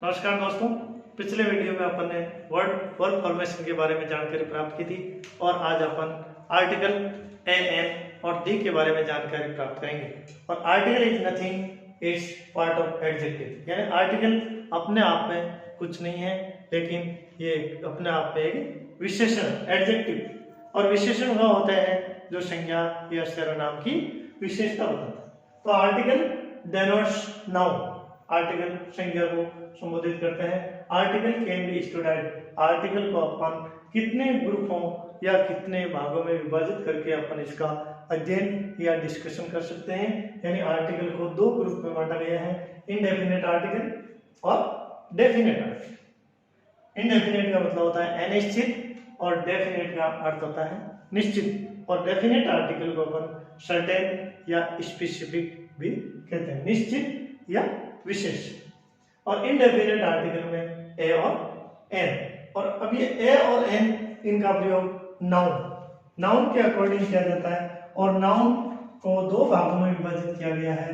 नमस्कार दोस्तों। पिछले वीडियो में अपन ने वर्ड वर्ब फॉर्मेशन के बारे में जानकारी प्राप्त की थी और आज अपन आर्टिकल एन और दी के बारे में जानकारी प्राप्त करेंगे। और article is nothing, it's part of adjective, यानी आर्टिकल अपने आप में कुछ नहीं है, लेकिन ये अपने आप में एक विशेषण एडजेक्टिव, और विशेषण वह होता है जो संज्ञा या सर्वनाम की विशेषता बताता है। तो आर्टिकल डेनोट्स नाउन, आर्टिकल संज्ञा को संबोधित करते हैं। Article can be student, article को अपन कितने ग्रुपों या कितने भागों में विभाजित करके अपन इसका अध्ययन या डिस्कशन कर सकते हैं। यानी आर्टिकल को दो ग्रुप में बांटा गया है, इनडेफिनेट आर्टिकल और डेफिनेट आर्टिकल। इनडेफिनेट का मतलब होता है अनिश्चित और डेफिनेट का अर्थ होता है निश्चित। और डेफिनेट आर्टिकल को अपन सर्टेन या स्पेसिफिक भी कहते हैं, निश्चित या विशेष। और इनडेफिनेट आर्टिकल में ए और एन, और अब ये ए और एन इनका प्रयोग नाउन के अकॉर्डिंग किया जाता है। और नाउन को दो भागों में विभाजित किया गया है।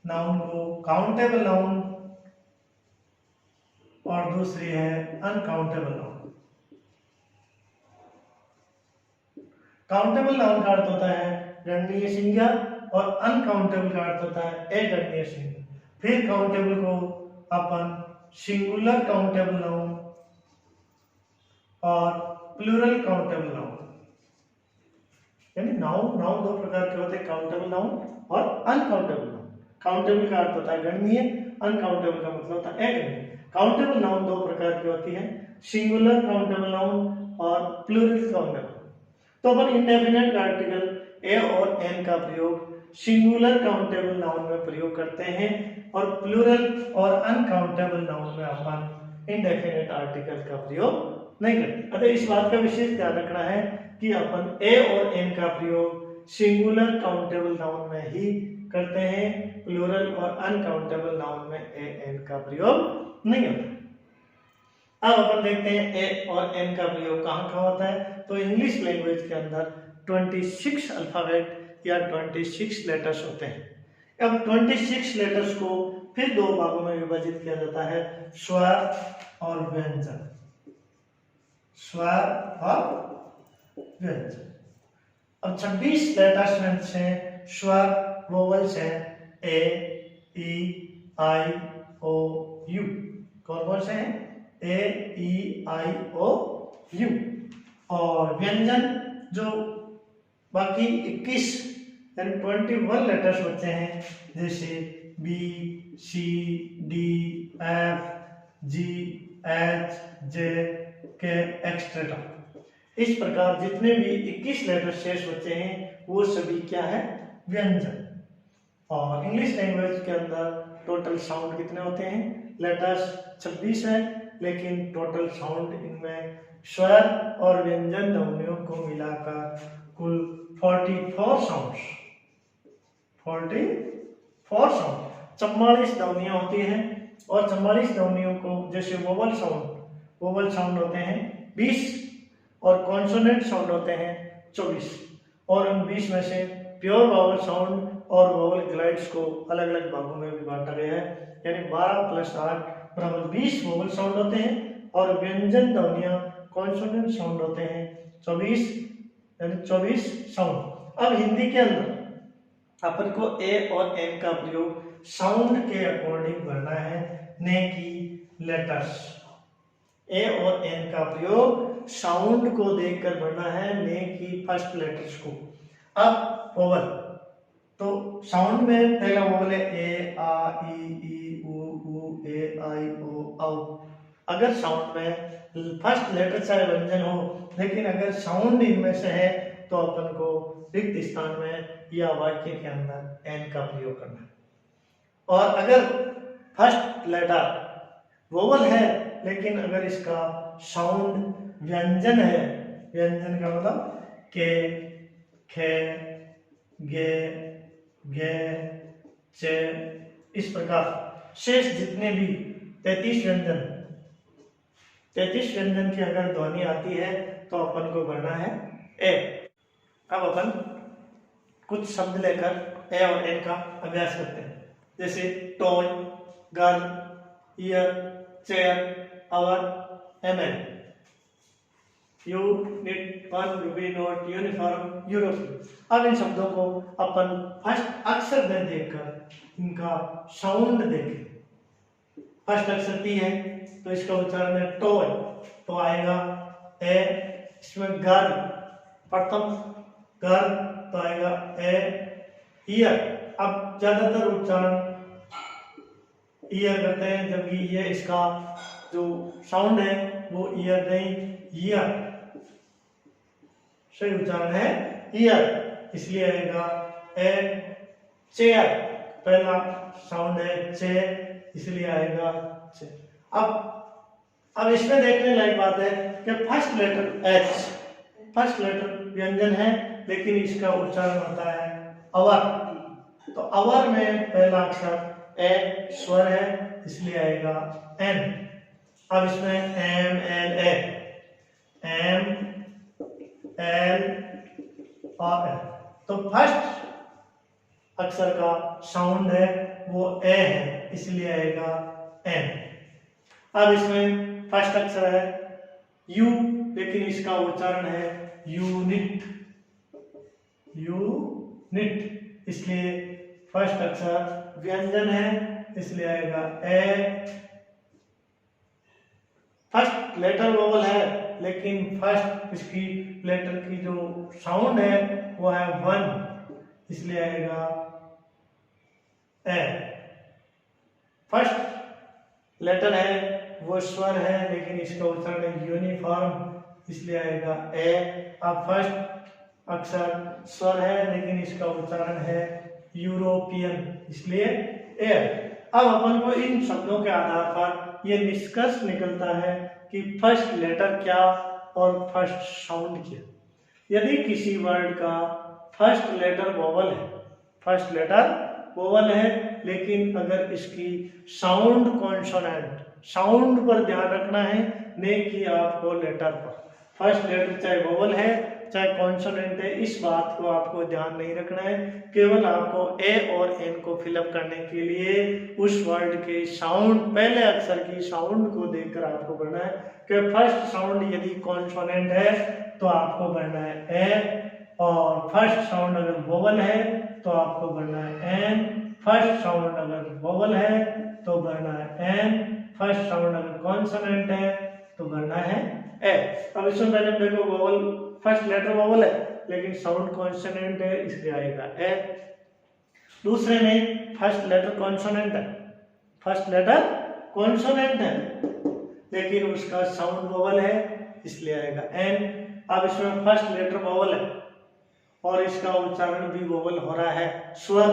नाउन को काउंटेबल नाउन और दूसरी है अनकाउंटेबल नाउन। काउंटेबल नाउन का अर्थ होता है गणनीय संज्ञा और अनकाउंटेबल का अर्थ होता है अगणनीय संज्ञा। फिर काउंटेबल को अपन सिंगुलर काउंटेबल नाउन और प्लूरल काउंटेबल नाउन, यानी नाउन दो प्रकार के होते हैं, काउंटेबल नाउन और अनकाउंटेबल नाउन। काउंटेबल का अर्थ होता है गणनीय, अनकाउंटेबल का मतलब होता है अगणनीय। काउंटेबल नाउन दो प्रकार की होती है, सिंगुलर काउंटेबल नाउन और प्लूरल काउंटेबल। तो अपन इंडेफिनेट आर्टिकल ए और एन का प्रयोग सिंगुलर काउंटेबल नाउन में प्रयोग करते हैं और प्लूरल और अनकाउंटेबल नाउन में अपन इंडेफिनेट आर्टिकल का प्रयोग नहीं करते। अतः इस बात का विशेष ध्यान रखना है कि अपन ए और एन का प्रयोग सिंगुलर काउंटेबल नाउन में ही करते हैं, प्लूरल और अनकाउंटेबल नाउन में ए एन का प्रयोग नहीं होता। अब अपन देखते हैं ए और एन का प्रयोग कहाँ कहाँ होता है। तो इंग्लिश लैंग्वेज के अंदर 26 अल्फाबेट या 26 लेटर्स होते हैं। अब 26 लेटर्स को फिर दो भागों में विभाजित किया जाता है, स्वर और व्यंजन। स्वर और व्यंजन। अब 26 लेटर्स में से स्वर वोवल्स हैं ए, ई, आई, ओ, यू। कौन से हैं? ए, ई, आई, ओ, यू। और व्यंजन जो बाकी 21 यानी 21 लेटर्स होते हैं, जैसे बी, सी, डी, एफ, जी, एच, जे, के एक्सेट्रा। इस प्रकार जितने भी 21 लेटर शेष होते हैं वो सभी क्या है? व्यंजन। और इंग्लिश लैंग्वेज के अंदर टोटल साउंड कितने होते हैं? लेटर्स 26 है, लेकिन टोटल साउंड इनमें स्वर और व्यंजन ध्वनियों को मिलाकर कुल 44 साउंड्स 44 ध्वनियां होती हैं। और 44 ध्वनियों को जैसे वोवल साउंड होते हैं 20 और कॉन्सोनेंट साउंड होते हैं 24। और उन 20 में से प्योर वावल साउंड और वावल ग्लाइड्स को अलग अलग भागों में भी बांटा गया है, यानी 12 + 8 बराबर 20 वोवल साउंड होते हैं। और व्यंजन ध्वनियां कॉन्सोनेंट साउंड होते हैं 24, यानी 24 साउंड। अब हिंदी के अंदर अपन को ए और एन का प्रयोग साउंड के अकॉर्डिंग करना है, ने की लेटर्स। ए और एन का प्रयोग साउंड को देखकर बढ़ना है, ने की फर्स्ट लेटर्स को। अब वोवल, तो साउंड में पहला वोवल है ए, आ, ई, ऊ, ए, आई, ओ, औ। अगर साउंड में फर्स्ट लेटर चाहे व्यंजन हो, लेकिन अगर साउंड इनमें से है तो अपन को रिक्त स्थान में या वाक्य के अंदर एन का प्रयोग करना है। और अगर फर्स्ट लेटर वोवल है, लेकिन अगर इसका साउंड व्यंजन है, व्यंजन का मतलब के, खे, गे, गे, चे, इस प्रकार शेष जितने भी 33 व्यंजन की अगर ध्वनि आती है तो अपन को भरना है ए। अब अपन कुछ शब्द लेकर ए और एन का अभ्यास करते हैं, जैसे toy, girl, year, chair, hour, ML. Unit, one, rupee, note, uniform, euro. अब इन शब्दों को अपन फर्स्ट अक्षर में देखकर इनका साउंड देखें। फर्स्ट अक्षर टी है तो इसका उच्चारण है टॉय, तो आएगा ए। इसमें घर, प्रथम घर, तो आएगा ए। ईयर, अब ज्यादातर उच्चारण ईयर करते हैं, जबकि ये इसका जो साउंड है वो ईयर नहीं, ईयर सही उच्चारण है ईयर, इसलिए आएगा ए। चेयर, पहला साउंड है चे, इसलिए आएगा चे। अब इसमें देखने लायक बात है कि first letter H, first letter व्यंजन है लेकिन इसका उच्चारण होता है अवर, तो अवर में पहला अक्षर ए स्वर है, इसलिए आएगा एन। अब इसमें M L A, M L और एल, तो फर्स्ट अक्षर का साउंड है वो ए है, इसलिए आएगा एन। अब इसमें फर्स्ट अक्षर है यू, लेकिन इसका उच्चारण है यूनिट, यूनिट, इसलिए फर्स्ट अक्षर व्यंजन है, इसलिए आएगा ए। फर्स्ट लेटर वोवल है लेकिन फर्स्ट इसकी लेटर की जो साउंड है वो है वन, इसलिए आएगा ए। फर्स्ट लेटर है वो स्वर है लेकिन इसका उच्चारण है यूनिफॉर्म, इसलिए आएगा ए। अब फर्स्ट अक्षर स्वर है लेकिन इसका उच्चारण है यूरोपियन, इसलिए ए। अब अपन को इन शब्दों के आधार पर यह निष्कर्ष निकलता है कि फर्स्ट लेटर क्या और फर्स्ट साउंड क्या। यदि किसी वर्ड का फर्स्ट लेटर वोवल है, फर्स्ट लेटर वोवल है, लेकिन अगर इसकी साउंड कॉन्सोनेंट, साउंड पर ध्यान रखना है, न कि आपको लेटर पर। फर्स्ट लेटर चाहे वोवल है चाहे कॉन्सोनेंट है, इस बात को आपको ध्यान नहीं रखना है, केवल आपको ए और एन को फिलअप करने के लिए उस वर्ड के साउंड, पहले अक्षर की साउंड को देखकर आपको पढ़ना है कि फर्स्ट साउंड यदि कॉन्सोनेंट है तो आपको पढ़ना है ए, और फर्स्ट साउंड अगर वोवल है तो आपको पढ़ना है एन, फर्स्ट साउंड अगर वोवल है तो पढ़ना है एन, फर्स्ट साउंड अगर कॉन्सोनेंट है तो पढ़ना है ए। अब इसमें पहले देखो वोवल, फर्स्ट लेटर वोवल है लेकिन साउंड कॉन्सोनेंट है, इसलिए आएगा ए। दूसरे में फर्स्ट लेटर कॉन्सोनेंट है, फर्स्ट लेटर कॉन्सोनेंट है लेकिन उसका साउंड वोवल है, इसलिए आएगा एन। अब इसमें फर्स्ट लेटर वोवल है और इसका उच्चारण भी वोवल हो रहा है, स्वर,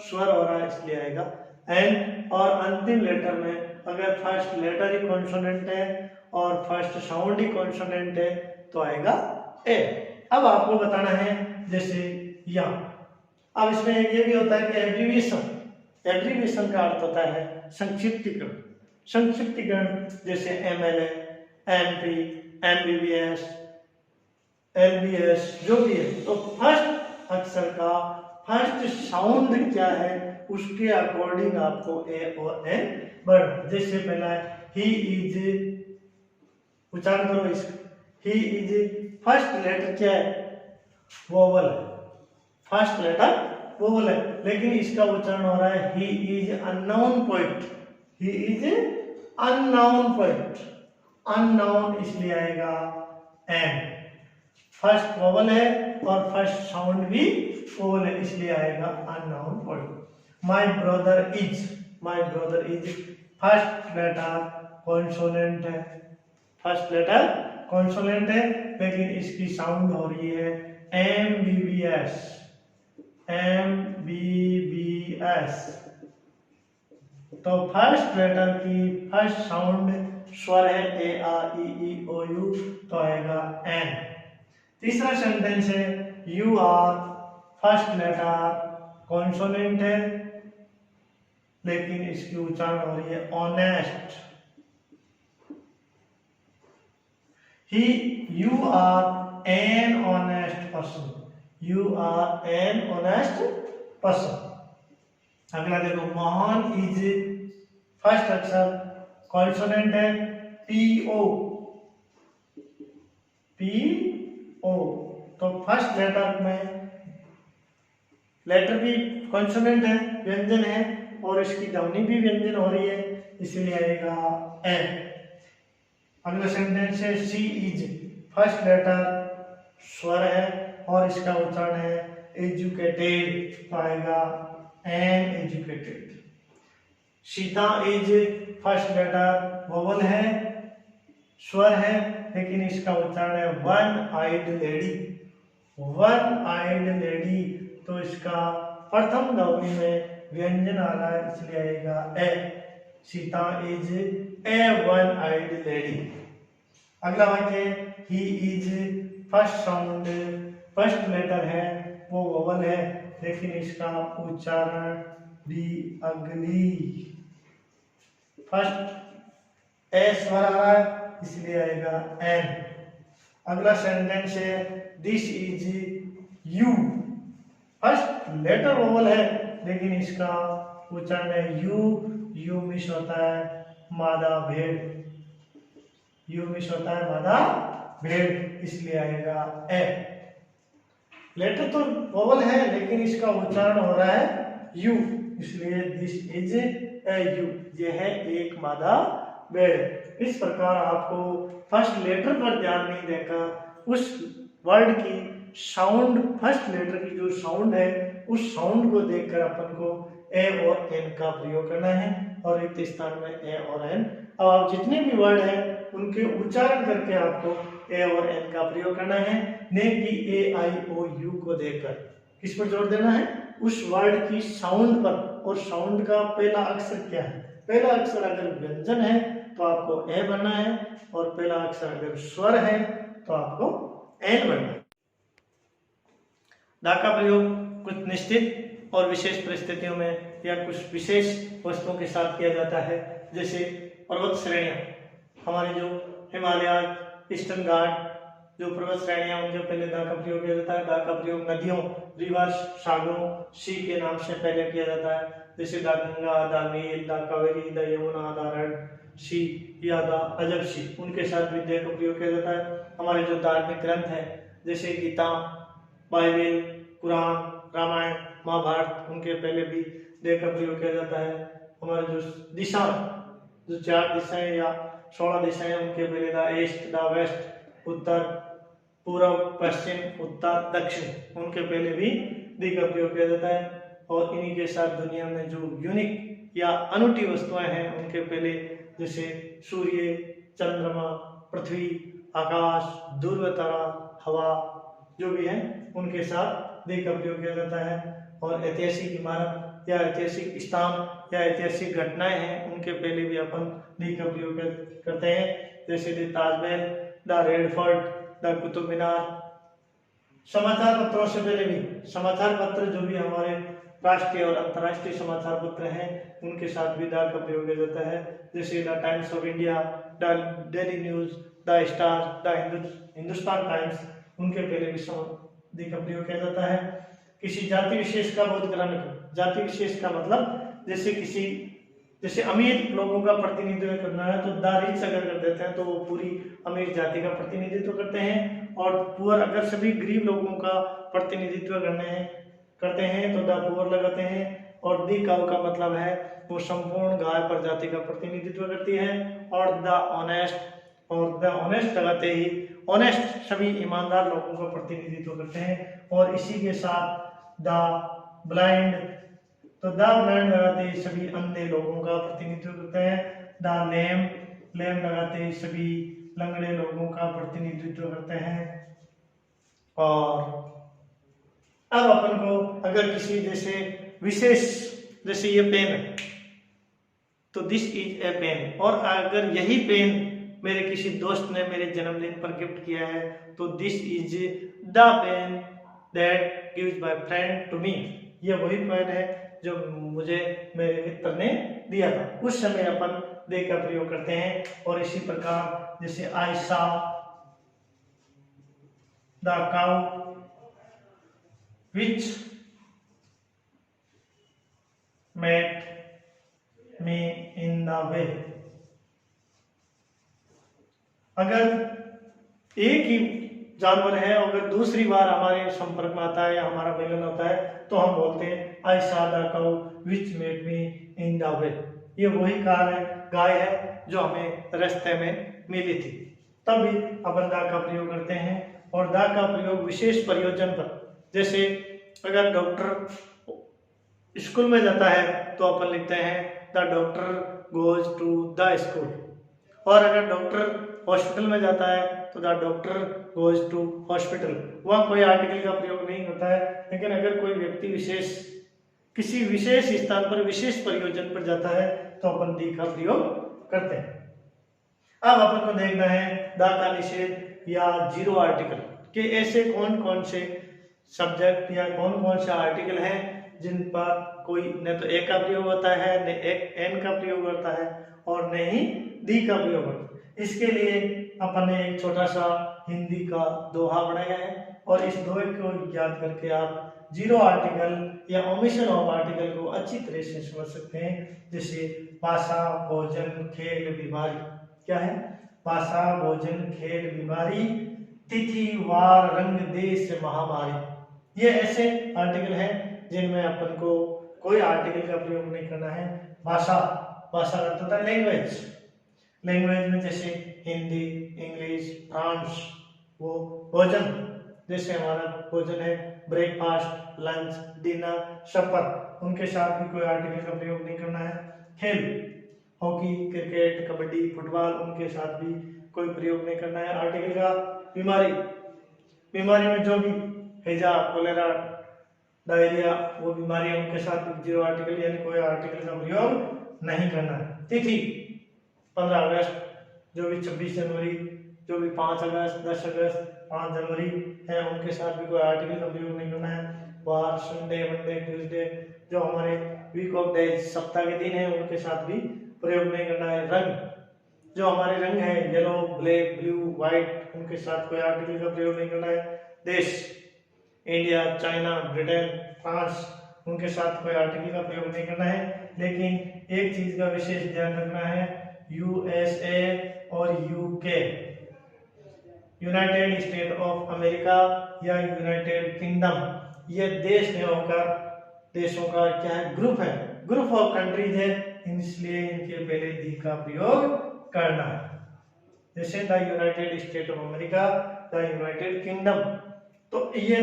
स्वर हो रहा है, इसलिए आएगा एन। और अंतिम लेटर में अगर फर्स्ट लेटर ही कॉन्सोनेंट है और फर्स्ट साउंड ही कॉन्सोनेंट है तो आएगा ए। अब आपको बताना है जैसे यहाँ, अब इसमें ये भी होता है कि एब्रीविएशन, एब्रीविएशन का अर्थ होता है संक्षिप्तीकरण, संक्षिप्तीकरण जैसे एमएलए, एमपी, एमबीबीएस, एलबीएस, जो भी है, तो फर्स्ट अक्षर का फर्स्ट साउंड क्या है उसके अकॉर्डिंग आपको ए और एन बढ़ना। जैसे पहला है ही इज, उच्चारण करो इसका, ही इज, फर्स्ट लेटर क्या है वोवल है, फर्स्ट लेटर वोवल है लेकिन इसका उच्चारण हो रहा है he is unknown point, he is unknown point, unknown, इसलिए आएगा एन। फर्स्ट वोवल है और फर्स्ट साउंड भी वोवल है, इसलिए आएगा unknown point. My brother is, my brother is, first letter consonant है, फर्स्ट लेटर कॉन्सोनेंट है लेकिन इसकी साउंड हो रही है M B B S, M B B S, तो फर्स्ट लेटर की फर्स्ट साउंड स्वर है A R E E O you, तो आएगा एन। तीसरा सेंटेंस है you are, first letter consonant है लेकिन इसकी उच्चारण हो रही है ऑनेस्ट, ही, you are an honest person, you are an honest person। अगला देखो मोहन इज, फर्स्ट अक्षर कॉन्सोनेंट है पी ओ, पी ओ। तो फर्स्ट लेटर में लेटर भी कॉन्सोनेंट है, व्यंजन है, और इसकी ध्वनि भी व्यंजन हो रही है, इसलिए आएगा ए। अगला सेंटेंस है सी इज, फर्स्ट लेटर स्वर है और इसका उच्चारण है एजुकेटेड, तो आएगा an educated. Sita is, first letter vowel है, स्वर है, लेकिन इसका उच्चारण है one eyed lady, one eyed lady. तो इसका प्रथम ध्वनि में व्यंजन आ रहा है, इसलिए आएगा a. Sita is a one eyed lady. अगला वाक्य ही is, first sound, first letter है वो वोवल है, लेकिन इसका उच्चारण डी अगली, फर्स्ट ए स्वर आ रहा है, इसलिए आएगा एन। अगला सेंटेंस है this is you, first letter vowel है, लेकिन इसका उच्चारण है यू, यू मिस होता है मादा भेड़, यू मिस होता है मादा भेड़, इसलिए आएगा ए। लेटर तो वोवल है, लेकिन इसका उच्चारण हो रहा है यू, इसलिए दिस इज ए यू, यह है एक मादा भेड़। इस प्रकार आपको फर्स्ट लेटर पर ध्यान नहीं देकर उस वर्ड की साउंड, फर्स्ट लेटर की जो साउंड है उस साउंड को देखकर अपन को ए और एन का प्रयोग करना है, और रिक्त स्थान में ए और एन। अब आप जितने भी वर्ड है उनके उच्चारण करके आपको ए और एन का प्रयोग करना है, न कि ए आई ओ यू को देखकर। किस पर जोर देना है? उस वर्ड की साउंड पर, और साउंड का पहला अक्षर क्या है? पहला अक्षर अगर व्यंजन है तो आपको ए बनना है, और पहला अक्षर अगर स्वर है तो आपको एन बनना है। दा का प्रयोग कुछ निश्चित और विशेष परिस्थितियों में या कुछ विशेष वस्तुओं के साथ किया जाता है, जैसे पर्वत श्रेणियां, हमारे जो हिमालय, ईस्टर्न घाट, जो पर्वत श्रेणियां, उनके पहले दा का प्रयोग किया जाता है। दा का प्रयोग नदियों, रिवर्स, सागरों, सी के नाम से पहले किया जाता है, जैसे दा गंगा, दा नील, दा कावेरी, दा यमुना, दा रण सी या दा अजब सी, उनके साथ भी दे का प्रयोग किया जाता है। हमारे जो धार्मिक ग्रंथ है जैसे गीता, बाइबल, कुरान, रामायण, महाभारत, उनके पहले भी दे का प्रयोग किया जाता है। हमारे जो दिशा, जो 4 दिशाएं या 16 दिशाएं, उनके पहले दा ईस्ट, दा वेस्ट, उत्तर, पूर्व, पश्चिम, उत्तर, दक्षिण, उनके पहले भी दी का प्रयोग किया जाता है। और इन्हीं के साथ दुनिया में जो यूनिक या अनूठी वस्तुएं हैं उनके पहले, जैसे सूर्य, चंद्रमा, पृथ्वी, आकाश, ध्रुव तारा, हवा, जो भी है उनके साथ दी का प्रयोग किया जाता है। और ऐतिहासिक इमारत या ऐतिहासिक स्थान या ऐतिहासिक घटनाएं हैं, उनके पहले भी अपन दी का प्रयोग करते हैं, जैसे the Taj Mahal, the red fort, the Qutub Minar. समाचार पत्रों से पहले भी, समाचार पत्र जो भी हमारे राष्ट्रीय और अंतर्राष्ट्रीय समाचार पत्र हैं उनके साथ भी दा का प्रयोग किया जाता है, जैसे the times of India, the daily news, the star, the Hindustan times, उनके पहले भी दी का प्रयोग किया जाता है। किसी जाति विशेष का बोध कराने को, जाति विशेष का मतलब जैसे अमीर लोगों का प्रतिनिधित्व करना है तो द रिच अगर कर देते हैं तो वो पूरी अमीर जाति का प्रतिनिधित्व करते हैं, और पुअर अगर सभी गरीब लोगों का प्रतिनिधित्व करते हैं तो द पुअर लगाते हैं। और दी काउ का मतलब है वो संपूर्ण गाय प्रजाति का प्रतिनिधित्व करती है, और द ऑनेस्ट लगाते ही ऑनेस्ट सभी ईमानदार लोगों का प्रतिनिधित्व करते हैं। और इसी के साथ द ब्लाइंड, तो द ब्लाइंड लगाते ही सभी अंधे लोगों का प्रतिनिधित्व करते हैं। द लेम लगाते ही सभी लंगड़े लोगों का प्रतिनिधित्व करते हैं। और अब अपन को अगर किसी जैसे विशेष, जैसे ये पेन है तो दिस इज ए पेन, और अगर यही पेन मेरे किसी दोस्त ने मेरे जन्मदिन पर गिफ्ट किया है तो this is the pen that gives my friend to me, ये वही पेन है जो मुझे मेरे मित्र ने दिया था। उस समय अपन दे का प्रयोग करते हैं। और इसी प्रकार जैसे आई saw the cow which met me in the way, अगर एक ही जानवर है, अगर दूसरी बार हमारे संपर्क में आता है या हमारा मिलन होता है तो हम बोलते हैं I saw the cow which met me in the way. ये वही गाय है जो हमें रास्ते में मिली थी। तब भी अपन द का प्रयोग करते हैं। और द का प्रयोग विशेष प्रयोजन पर, जैसे अगर डॉक्टर स्कूल में जाता है तो अपन लिखते हैं the doctor goes to the school. और अगर डॉक्टर हॉस्पिटल में जाता है तो the doctor goes to hospital. वहाँ कोई आर्टिकल का प्रयोग नहीं होता है। लेकिन अगर कोई व्यक्ति विशेष किसी विशेष स्थान पर विशेष प्रयोजन पर जाता है तो अपन दी का प्रयोग करते हैं। अब अपन को देखना है द का निषेध या जीरो आर्टिकल कि ऐसे कौन कौन से सब्जेक्ट या कौन कौन से आर्टिकल हैं जिन पर कोई न तो ए का प्रयोग होता है, न एक एन का प्रयोग होता है और न ही दी का प्रयोग होता है। इसके लिए अपन ने एक छोटा सा हिंदी का दोहा बनाया है और इस दोहे को याद करके आप जीरो आर्टिकल या ओमिशन ऑफ आर्टिकल को अच्छी तरह से समझ सकते हैं। जैसे भाषा, भोजन, खेल, बीमारी। क्या है? भाषा, भोजन, खेल, बीमारी, तिथि, वार, रंग, देश, महामारी। ये ऐसे आर्टिकल हैं जिनमें अपन को कोई आर्टिकल का प्रयोग नहीं करना है। भाषा का अर्थ होता है लैंग्वेज। लैंग्वेज में जैसे हिंदी, इंग्लिश, फ्रांस। वो भोजन, जैसे हमारा भोजन है ब्रेकफास्ट, लंच, डिनर, सफर, उनके साथ भी कोई आर्टिकल का प्रयोग नहीं करना है। खेल, हॉकी, क्रिकेट, कबड्डी, फुटबॉल, उनके साथ भी कोई प्रयोग नहीं करना है आर्टिकल का। बीमारी में जो भी हैजा, कोलेरा, डायरिया, वो बीमारी है, उनके साथ भी जीरो आर्टिकल यानी कोई आर्टिकल का प्रयोग नहीं करना है। तिथि 15 अगस्त, जो भी 26 जनवरी, जो भी 5 अगस्त, 10 अगस्त, 5 जनवरी है, उनके साथ भी कोई आर्टिकल का प्रयोग नहीं करना है। वार, संडे, मंडे, ट्यूसडे, जो हमारे वीक ऑफ डेज, सप्ताह के दिन है, उनके साथ भी प्रयोग नहीं करना है। रंग, जो हमारे रंग है येलो, ब्लैक, ब्लू, व्हाइट, उनके साथ कोई आर्टिकल का प्रयोग नहीं करना है। देश, इंडिया, चाइना, ब्रिटेन, फ्रांस, उनके साथ कोई आर्टिकल का प्रयोग नहीं करना है। लेकिन एक चीज का विशेष ध्यान रखना है, यूएसए और UK, United state of America या यूनाइटेड किंगडम, ये देश नहीं होकर देशों का क्या है, ग्रुप है, ग्रुप ऑफ कंट्रीज है, इसलिए इनके पहले दी का प्रयोग करना है। जैसे the United state of America, the United kingdom, तो ये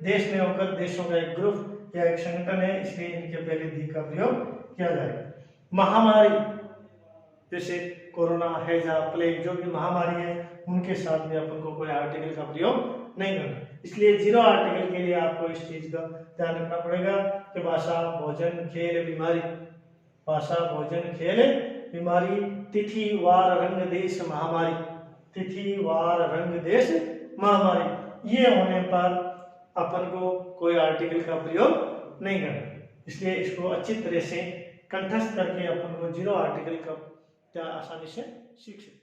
देश नहीं होकर देशों का एक ग्रुप या एक संगठन है, इसलिए इनके पहले दी का प्रयोग किया जाएगा। महामारी, जैसे कोरोना, हैजा, प्लेग, जो भी महामारी है, उनके साथ में अपन को कोई आर्टिकल का प्रयोग नहीं करना। इसलिए जीरो आर्टिकल के लिए आपको इस चीज का ध्यान रखना पड़ेगा कि भाषा, भोजन, खेल, बीमारी। भाषा, भोजन, खेल, बीमारी, तिथि, वार, रंग, देश, महामारी। तिथि, वार, रंग, देश, महामारी, ये होने पर अपन को कोई आर्टिकल का प्रयोग नहीं करना। इसलिए इसको अच्छी तरह से कंठस्थ करके अपन को जीरो आर्टिकल का आसानी से सीख सकते हैं।